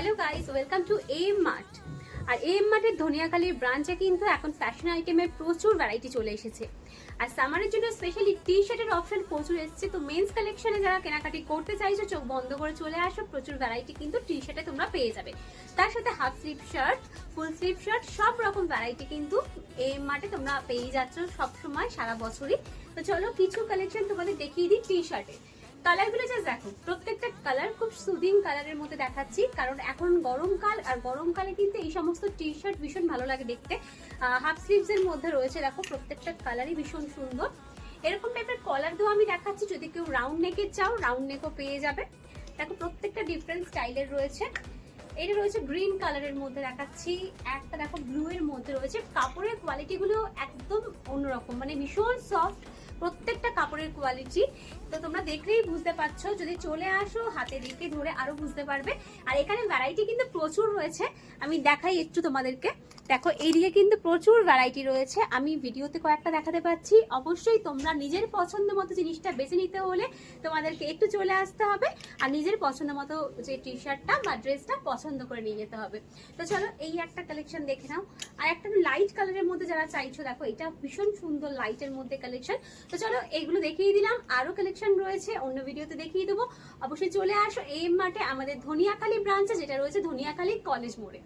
Hello guys, welcome to M Mart. আর M মার্টের ধনিয়াখালীর ব্রাঞ্চে কিন্তু এখন ফ্যাশন আইটেমের প্রচুর ভ্যারাইটি চলে এসেছে। আর সামারের জন্য স্পেশালি টি শার্টের অপশন প্রচুর এসেছে। তো মেন্স কালেকশনে যারা কেনাকাটি করতে চাইছো চোখ বন্ধ করে চলে আসো, প্রচুর ভ্যারাইটি কিন্তু টি শার্টে তোমরা পেয়ে যাবে। তার সাথে half sleeve shirt, full sleeve shirt, সব রকম ভ্যারাইটি কিন্তু এম মার্টে তোমরা পেয়ে যাচ্ছ সব সময়, সারা বছরই। তো চলো কিছু কালেকশন তোমাদের দেখিয়ে দিই টি শার্টে। কালারগুলো জাস্ট দেখো, প্রত্যেকটা কালার খুব সুদিং কালারের মধ্যে দেখাচ্ছি, কারণ এখন গরমকাল, আর গরমকালে কিন্তু এই সমস্ত টি শার্ট ভীষণ ভালো লাগে দেখতে। হাফ স্লিভস এর মধ্যে রয়েছে, দেখো প্রত্যেকটা কালারই ভীষণ সুন্দর। এরকম টাইপের কলার দিয়েও আমি দেখাচ্ছি, যদি কেউ রাউন্ড নেকের চাও রাউন্ড নেকও পেয়ে যাবে। দেখো প্রত্যেকটা ডিফারেন্ট স্টাইলের রয়েছে। এটা রয়েছে গ্রিন কালারের মধ্যে দেখাচ্ছি, একটা দেখো ব্লু এর মধ্যে রয়েছে। কাপড়ের কোয়ালিটি গুলো একদম অন্যরকম, মানে ভীষণ সফট প্রত্যেকটা কাপড়ের কোয়ালিটি। তো তোমরা দেখলেই বুঝতে পারছো, যদি চলে আসো হাতে রেখে ধরে আরো বুঝতে পারবে। আর এখানে ভ্যারাইটি কিন্তু প্রচুর রয়েছে, আমি দেখাই একটু তোমাদেরকে। দেখো এইদিকে কিন্তু প্রচুর ভ্যারাইটি রয়েছে, আমি ভিডিওতে কয়েকটা দেখাতে পাচ্ছি। অবশ্যই তোমরা নিজের পছন্দ মতো জিনিসটা বেছে নিতে হলে তোমাদেরকে একটু চলে আসতে হবে, আর নিজের পছন্দ মতো যে টি শার্টটা বা ড্রেসটা পছন্দ করে নিয়ে যেতে হবে। তো চলো এই একটা কালেকশন দেখে নাও। আর একটা লাইট কালারের মধ্যে যারা চাইছো, দেখো এটা ভীষণ সুন্দর লাইটের মধ্যে কালেকশন। তো চলো এইগুলো দেখিয়ে দিলাম, আরো কালেকশন রয়েছে অন্য ভিডিওতে দেখিয়ে দেবো। অবশ্যই চলে আসো এম মার্টে, আমাদের ধনিয়াখালী ব্রাঞ্চে, যেটা রয়েছে ধনিয়াখালী কলেজ মোড়ে।